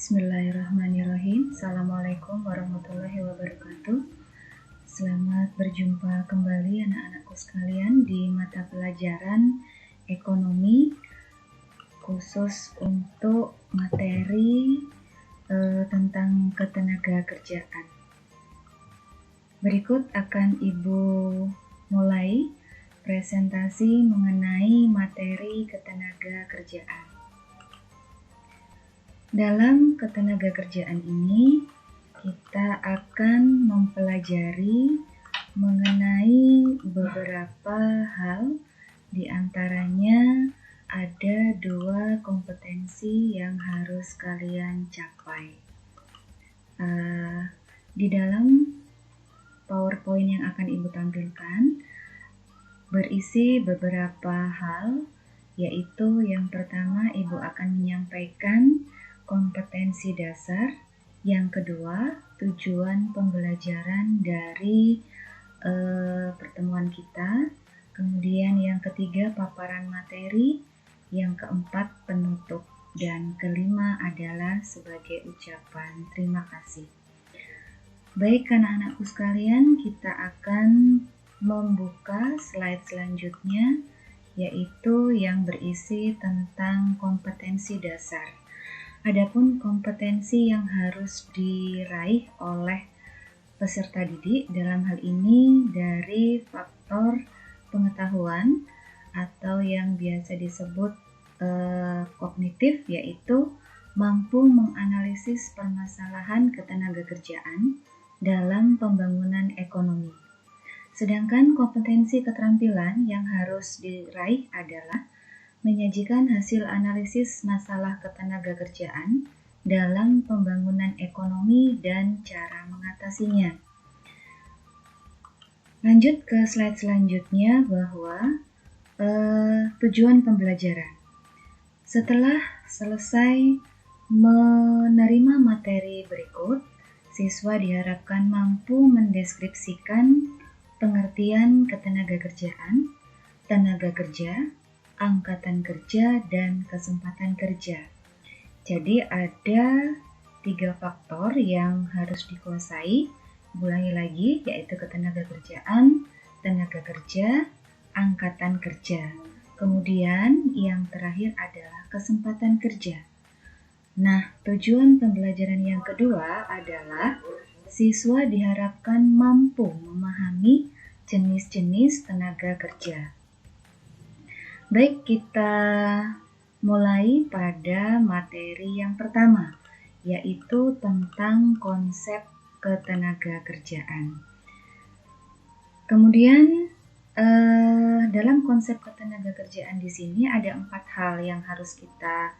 Bismillahirrahmanirrahim. Assalamualaikum warahmatullahi wabarakatuh. Selamat berjumpa kembali anak-anakku sekalian di mata pelajaran ekonomi khusus untuk materi tentang ketenaga kerjaan. Berikut akan Ibu mulai presentasi mengenai materi ketenaga kerjaan. Dalam ketenaga kerjaan ini, kita akan mempelajari mengenai beberapa hal, di antaranya ada 2 kompetensi yang harus kalian capai. Di dalam PowerPoint yang akan Ibu tampilkan, berisi beberapa hal, yaitu yang pertama Ibu akan menyampaikan kompetensi dasar, yang kedua tujuan pembelajaran dari pertemuan kita, kemudian yang ketiga paparan materi, yang keempat penutup, dan kelima adalah sebagai ucapan terima kasih. Baik anak-anakku sekalian, kita akan membuka slide selanjutnya, yaitu yang berisi tentang kompetensi dasar. Adapun kompetensi yang harus diraih oleh peserta didik dalam hal ini dari faktor pengetahuan atau yang biasa disebut kognitif, yaitu mampu menganalisis permasalahan ketenaga kerjaan dalam pembangunan ekonomi. Sedangkan kompetensi keterampilan yang harus diraih adalah menyajikan hasil analisis masalah ketenaga kerjaan dalam pembangunan ekonomi dan cara mengatasinya. Lanjut ke slide selanjutnya bahwa tujuan pembelajaran. Setelah selesai menerima materi berikut, siswa diharapkan mampu mendeskripsikan pengertian ketenaga kerjaan, tenaga kerja, angkatan kerja, dan kesempatan kerja. Jadi ada 3 faktor yang harus dikuasai. Ulangi lagi, yaitu ketenaga kerjaan, tenaga kerja, angkatan kerja. Kemudian yang terakhir adalah kesempatan kerja. Nah, tujuan pembelajaran yang kedua adalah siswa diharapkan mampu memahami jenis-jenis tenaga kerja. Baik, kita mulai pada materi yang pertama, yaitu tentang konsep ketenaga kerjaan. Kemudian dalam konsep ketenaga kerjaan di sini ada 4 hal yang harus kita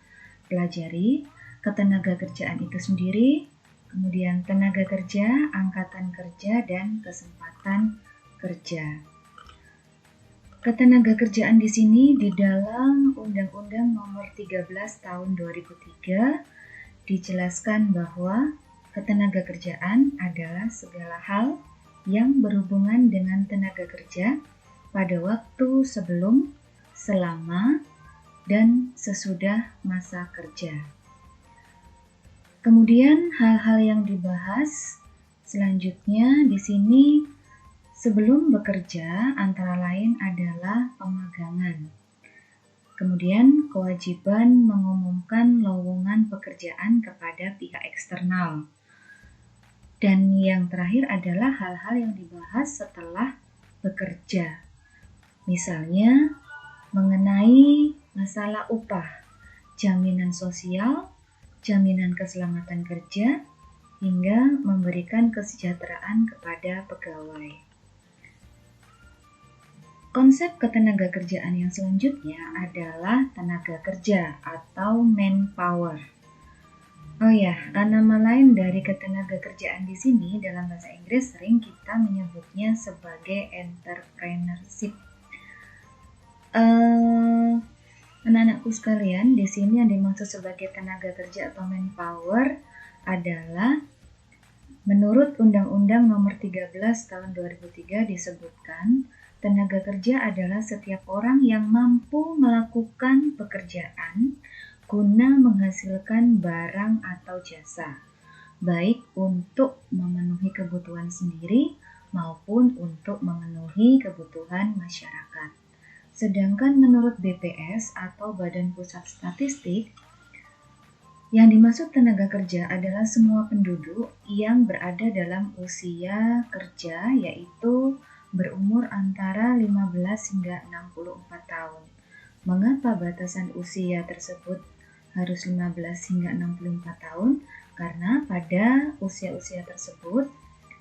pelajari. Ketenaga kerjaan itu sendiri, kemudian tenaga kerja, angkatan kerja, dan kesempatan kerja. Ketenaga kerjaan di sini di dalam Undang-Undang Nomor 13 Tahun 2003 dijelaskan bahwa ketenaga kerjaan adalah segala hal yang berhubungan dengan tenaga kerja pada waktu sebelum, selama, dan sesudah masa kerja. Kemudian hal-hal yang dibahas selanjutnya di sini sebelum bekerja antara lain adalah pemagangan. Kemudian kewajiban mengumumkan lowongan pekerjaan kepada pihak eksternal. Dan yang terakhir adalah hal-hal yang dibahas setelah bekerja. Misalnya mengenai masalah upah, jaminan sosial, jaminan keselamatan kerja, hingga memberikan kesejahteraan kepada pegawai. Konsep ketenaga kerjaan yang selanjutnya adalah tenaga kerja atau manpower. Oh ya, nama lain dari ketenaga kerjaan di sini dalam bahasa Inggris sering kita menyebutnya sebagai entrepreneurship. Anak-anakku sekalian, di sini yang dimaksud sebagai tenaga kerja atau manpower adalah menurut Undang-Undang Nomor 13 Tahun 2003 disebutkan tenaga kerja adalah setiap orang yang mampu melakukan pekerjaan, guna menghasilkan barang atau jasa, baik untuk memenuhi kebutuhan sendiri maupun untuk memenuhi kebutuhan masyarakat. Sedangkan menurut BPS atau Badan Pusat Statistik, yang dimaksud tenaga kerja adalah semua penduduk yang berada dalam usia kerja, yaitu berumur antara 15 hingga 64 tahun. Mengapa batasan usia tersebut harus 15 hingga 64 tahun? Karena pada usia-usia tersebut,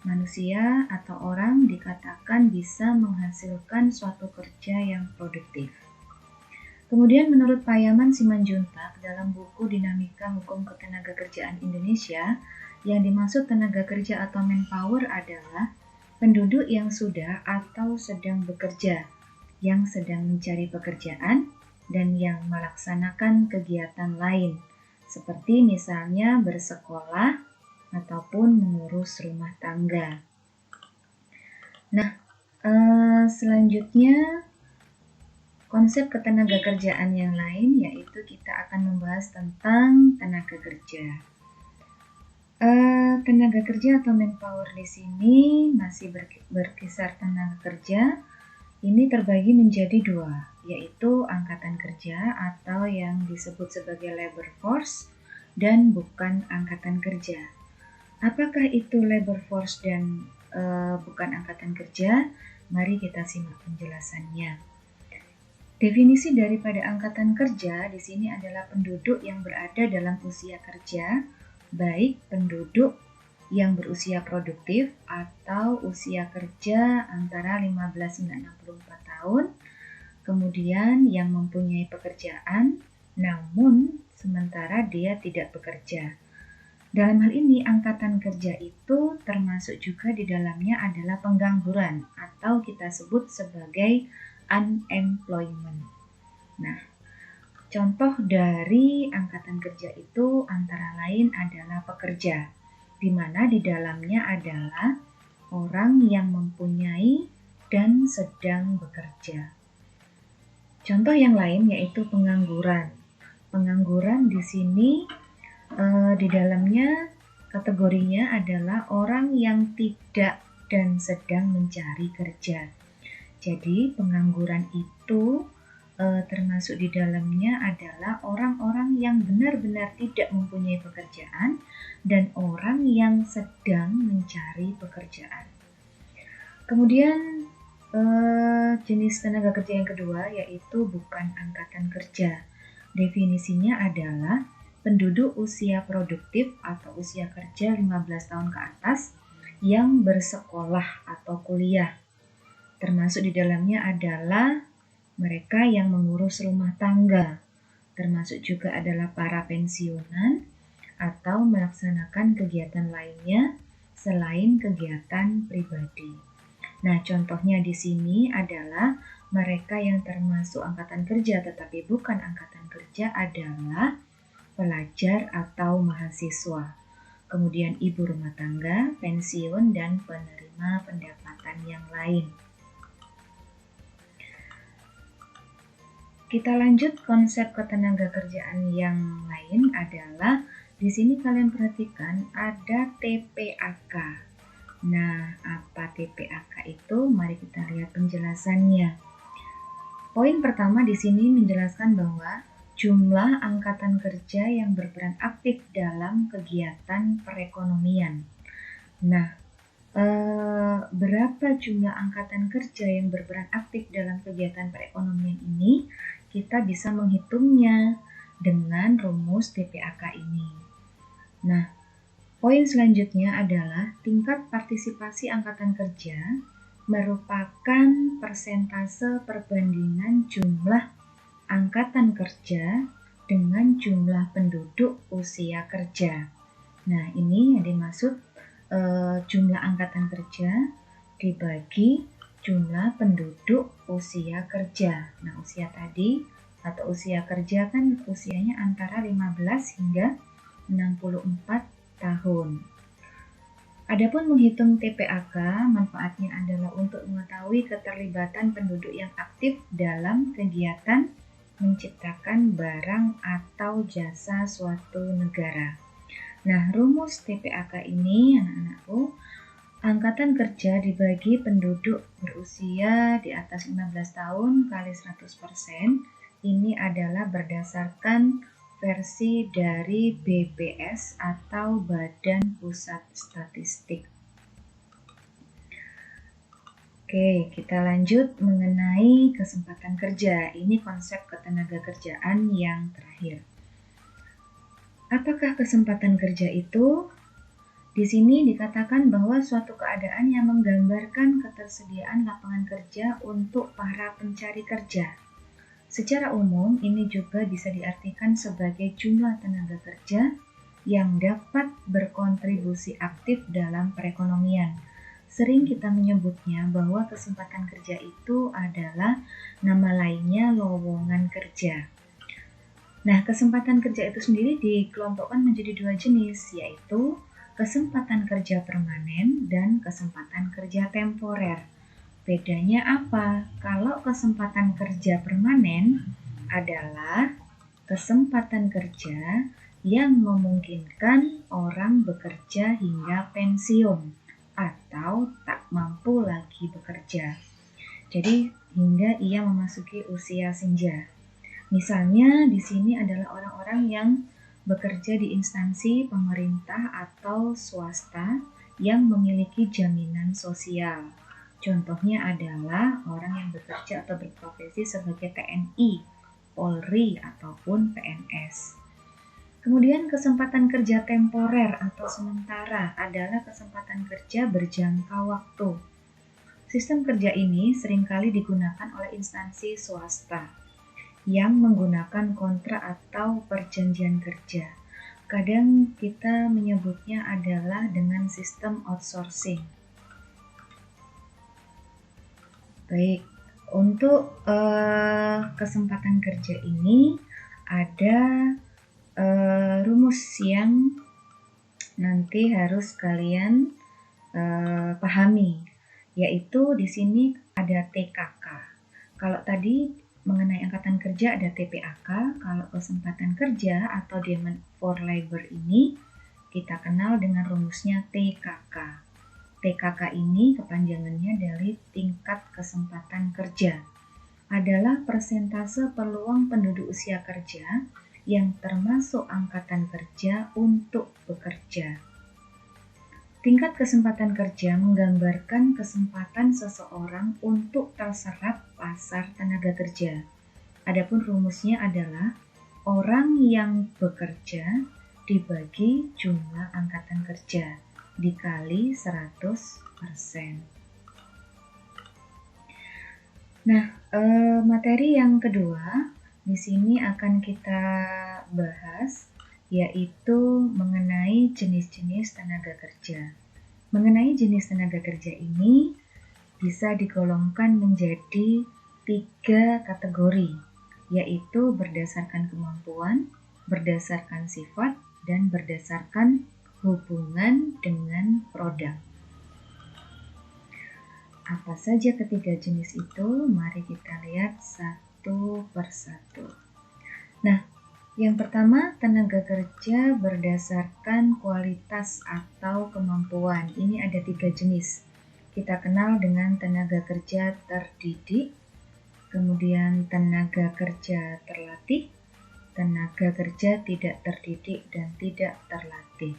manusia atau orang dikatakan bisa menghasilkan suatu kerja yang produktif. Kemudian menurut Payaman Simanjuntak dalam buku Dinamika Hukum Ketenagakerjaan Indonesia, yang dimaksud tenaga kerja atau manpower adalah penduduk yang sudah atau sedang bekerja, yang sedang mencari pekerjaan, dan yang melaksanakan kegiatan lain, seperti misalnya bersekolah ataupun mengurus rumah tangga. Nah, selanjutnya konsep ketenagakerjaan yang lain, yaitu kita akan membahas tentang tenaga kerja. Tenaga kerja atau manpower di sini masih berkisar tenaga kerja. Ini terbagi menjadi dua, yaitu angkatan kerja atau yang disebut sebagai labor force dan bukan angkatan kerja. Apakah itu labor force dan bukan angkatan kerja? Mari kita simak penjelasannya. Definisi daripada angkatan kerja di sini adalah penduduk yang berada dalam usia kerja, baik penduduk yang berusia produktif atau usia kerja antara 15 hingga 64 tahun, kemudian yang mempunyai pekerjaan namun sementara dia tidak bekerja. Dalam hal ini, angkatan kerja itu termasuk juga di dalamnya adalah pengangguran atau kita sebut sebagai unemployment. Nah, contoh dari angkatan kerja itu antara lain adalah pekerja, di mana di dalamnya adalah orang yang mempunyai dan sedang bekerja. Contoh yang lain yaitu pengangguran. Pengangguran di sini di dalamnya kategorinya adalah orang yang tidak dan sedang mencari kerja. Jadi pengangguran itu termasuk di dalamnya adalah orang-orang yang benar-benar tidak mempunyai pekerjaan dan orang yang sedang mencari pekerjaan. Kemudian jenis tenaga kerja yang kedua yaitu bukan angkatan kerja. Definisinya adalah penduduk usia produktif atau usia kerja 15 tahun ke atas yang bersekolah atau kuliah. Termasuk di dalamnya adalah mereka yang mengurus rumah tangga, termasuk juga adalah para pensiunan atau melaksanakan kegiatan lainnya selain kegiatan pribadi. Nah, contohnya di sini adalah mereka yang termasuk angkatan kerja tetapi bukan angkatan kerja adalah pelajar atau mahasiswa, kemudian ibu rumah tangga, pensiun, dan penerima pendapatan yang lain. Kita lanjut konsep ketenagakerjaan yang lain adalah di sini kalian perhatikan ada TPAK. Nah, apa TPAK itu? Mari kita lihat penjelasannya. Poin pertama di sini menjelaskan bahwa jumlah angkatan kerja yang berperan aktif dalam kegiatan perekonomian. Nah, berapa jumlah angkatan kerja yang berperan aktif dalam kegiatan perekonomian ini? Kita bisa menghitungnya dengan rumus TPAK ini. Nah, poin selanjutnya adalah tingkat partisipasi angkatan kerja merupakan persentase perbandingan jumlah angkatan kerja dengan jumlah penduduk usia kerja. Nah, ini yang dimaksud jumlah angkatan kerja dibagi jumlah penduduk usia kerja. Nah, usia tadi atau usia kerja kan usianya antara 15 hingga 64 tahun. Adapun menghitung TPAK, manfaatnya adalah untuk mengetahui keterlibatan penduduk yang aktif dalam kegiatan menciptakan barang atau jasa suatu negara. Nah, rumus TPAK ini, anak-anakku, angkatan kerja dibagi penduduk berusia di atas 15 tahun kali 100%. Ini adalah berdasarkan versi dari BPS atau Badan Pusat Statistik. Oke, kita lanjut mengenai kesempatan kerja. Ini konsep ketenagakerjaan yang terakhir. Apakah kesempatan kerja itu? Di sini dikatakan bahwa suatu keadaan yang menggambarkan ketersediaan lapangan kerja untuk para pencari kerja. Secara umum, ini juga bisa diartikan sebagai jumlah tenaga kerja yang dapat berkontribusi aktif dalam perekonomian. Sering kita menyebutnya bahwa kesempatan kerja itu adalah nama lainnya lowongan kerja. Nah, kesempatan kerja itu sendiri dikelompokkan menjadi dua jenis, yaitu kesempatan kerja permanen dan kesempatan kerja temporer. Bedanya apa? Kalau kesempatan kerja permanen adalah kesempatan kerja yang memungkinkan orang bekerja hingga pensiun atau tak mampu lagi bekerja. Jadi hingga ia memasuki usia senja. Misalnya di sini adalah orang-orang yang bekerja di instansi pemerintah atau swasta yang memiliki jaminan sosial. Contohnya adalah orang yang bekerja atau berprofesi sebagai TNI, Polri, ataupun PNS. Kemudian kesempatan kerja temporer atau sementara adalah kesempatan kerja berjangka waktu. Sistem kerja ini seringkali digunakan oleh instansi swasta yang menggunakan kontrak atau perjanjian kerja. Kadang kita menyebutnya adalah dengan sistem outsourcing. Baik, untuk kesempatan kerja ini ada rumus yang nanti harus kalian pahami, yaitu di sini ada TKK. Kalau tadi mengenai angkatan kerja ada TPAK, kalau kesempatan kerja atau demand for labor ini kita kenal dengan rumusnya TKK. TKK ini kepanjangannya dari tingkat kesempatan kerja. Adalah persentase peluang penduduk usia kerja yang termasuk angkatan kerja untuk bekerja. Tingkat kesempatan kerja menggambarkan kesempatan seseorang untuk terserap pasar tenaga kerja. Adapun rumusnya adalah orang yang bekerja dibagi jumlah angkatan kerja dikali 100%. Nah, materi yang kedua di sini akan kita bahas yaitu mengenai jenis-jenis tenaga kerja. Mengenai jenis tenaga kerja ini bisa digolongkan menjadi 3 kategori, yaitu berdasarkan kemampuan, berdasarkan sifat, dan berdasarkan hubungan dengan produk. Apa saja ketiga jenis itu? Mari kita lihat satu persatu. Nah, yang pertama, tenaga kerja berdasarkan kualitas atau kemampuan. Ini ada 3 jenis. Kita kenal dengan tenaga kerja terdidik, kemudian tenaga kerja terlatih, tenaga kerja tidak terdidik, dan tidak terlatih.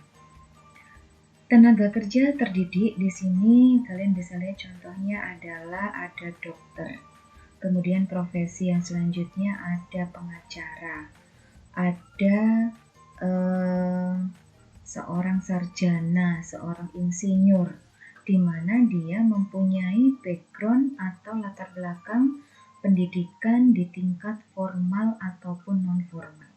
Tenaga kerja terdidik di sini kalian bisa lihat contohnya adalah ada dokter. Kemudian profesi yang selanjutnya ada pengacara, ada seorang sarjana, seorang insinyur, di mana dia mempunyai background atau latar belakang pendidikan di tingkat formal ataupun non-formal.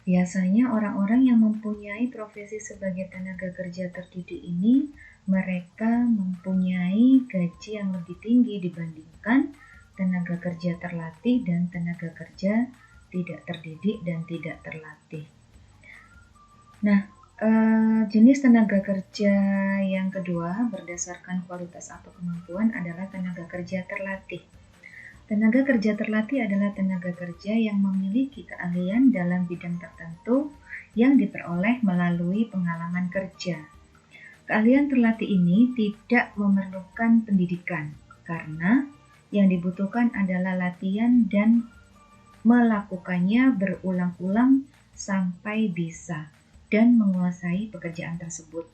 Biasanya orang-orang yang mempunyai profesi sebagai tenaga kerja terdidik ini, mereka mempunyai gaji yang lebih tinggi dibandingkan tenaga kerja terlatih dan tenaga kerja tidak terdidik dan tidak terlatih. Nah, jenis tenaga kerja yang kedua berdasarkan kualitas atau kemampuan adalah tenaga kerja terlatih. Tenaga kerja terlatih adalah tenaga kerja yang memiliki keahlian dalam bidang tertentu yang diperoleh melalui pengalaman kerja. Keahlian terlatih ini tidak memerlukan pendidikan, karena yang dibutuhkan adalah latihan dan melakukannya berulang-ulang sampai bisa dan menguasai pekerjaan tersebut.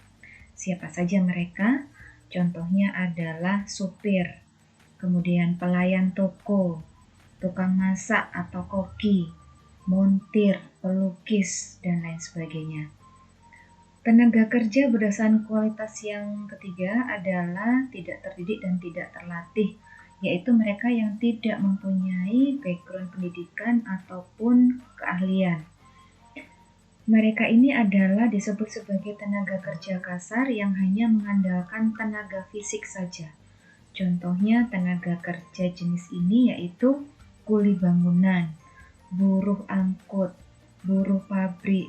Siapa saja mereka? Contohnya adalah supir, kemudian pelayan toko, tukang masak atau koki, montir, pelukis, dan lain sebagainya. Tenaga kerja berdasarkan kualitas yang ketiga adalah tidak terdidik dan tidak terlatih, yaitu mereka yang tidak mempunyai background pendidikan ataupun keahlian. Mereka ini adalah disebut sebagai tenaga kerja kasar yang hanya mengandalkan tenaga fisik saja. Contohnya tenaga kerja jenis ini yaitu kuli bangunan, buruh angkut, buruh pabrik,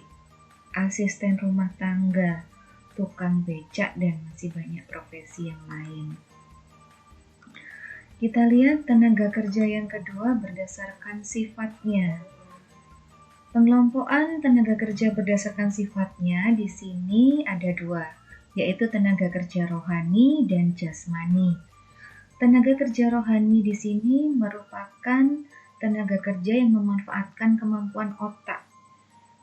asisten rumah tangga, tukang becak, dan masih banyak profesi yang lain. Kita lihat tenaga kerja yang kedua berdasarkan sifatnya. Pengelompokan tenaga kerja berdasarkan sifatnya di sini ada dua, yaitu tenaga kerja rohani dan jasmani. Tenaga kerja rohani di sini merupakan tenaga kerja yang memanfaatkan kemampuan otak,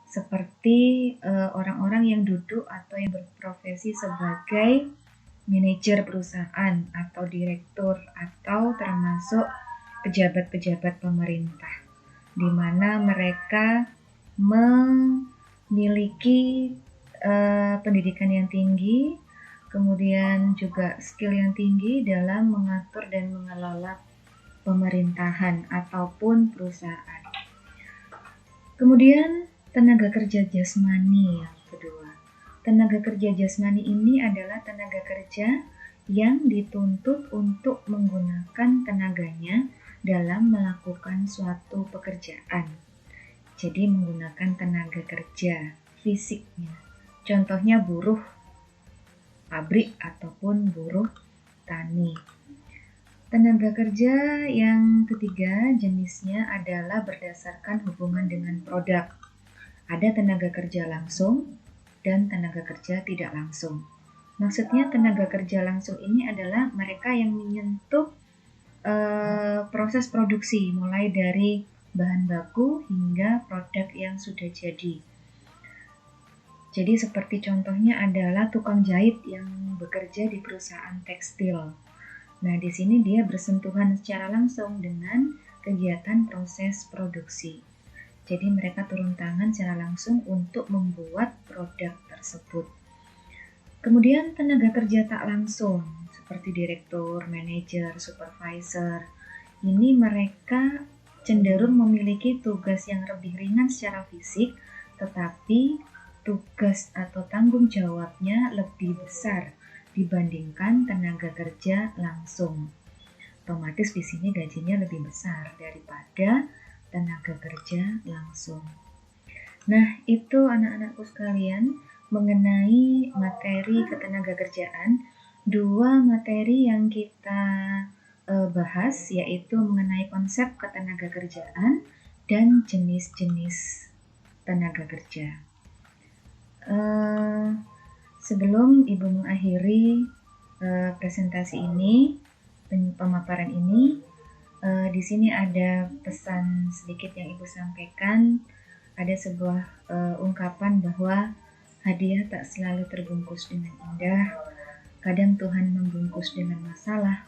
seperti orang-orang yang duduk atau yang berprofesi sebagai manajer perusahaan atau direktur atau termasuk pejabat-pejabat pemerintah, di mana mereka memiliki pendidikan yang tinggi, kemudian juga skill yang tinggi dalam mengatur dan mengelola pemerintahan ataupun perusahaan. Kemudian tenaga kerja jasmani yang kedua. Tenaga kerja jasmani ini adalah tenaga kerja yang dituntut untuk menggunakan tenaganya dalam melakukan suatu pekerjaan. Jadi menggunakan tenaga kerja fisiknya. Contohnya buruh pabrik ataupun buruh tani. Tenaga kerja yang ketiga jenisnya adalah berdasarkan hubungan dengan produk. Ada tenaga kerja langsung dan tenaga kerja tidak langsung. Maksudnya tenaga kerja langsung ini adalah mereka yang menyentuh proses produksi mulai dari bahan baku hingga produk yang sudah jadi. Jadi seperti contohnya adalah tukang jahit yang bekerja di perusahaan tekstil. Nah, di sini dia bersentuhan secara langsung dengan kegiatan proses produksi. Jadi mereka turun tangan secara langsung untuk membuat produk tersebut. Kemudian tenaga kerja tak langsung seperti direktur, manajer, supervisor. Ini mereka cenderung memiliki tugas yang lebih ringan secara fisik, tetapi tugas atau tanggung jawabnya lebih besar dibandingkan tenaga kerja langsung. Otomatis di sini gajinya lebih besar daripada tenaga kerja langsung. Nah, itu anak-anakku sekalian mengenai materi ketenagakerjaan. Dua materi yang kita bahas yaitu mengenai konsep ketenagakerjaan dan jenis-jenis tenaga kerja. Sebelum Ibu mengakhiri presentasi ini, pemaparan ini, di sini ada pesan sedikit yang Ibu sampaikan. Ada sebuah ungkapan bahwa hadiah tak selalu terbungkus dengan indah. Kadang Tuhan membungkus dengan masalah,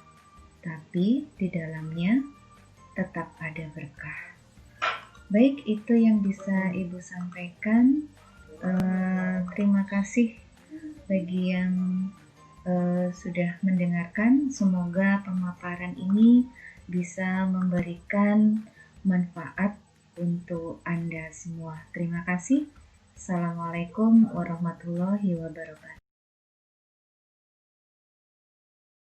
tapi di dalamnya tetap ada berkah. Baik, itu yang bisa Ibu sampaikan. Terima kasih bagi yang sudah mendengarkan. Semoga pemaparan ini bisa memberikan manfaat untuk Anda semua. Terima kasih. Assalamualaikum warahmatullahi wabarakatuh.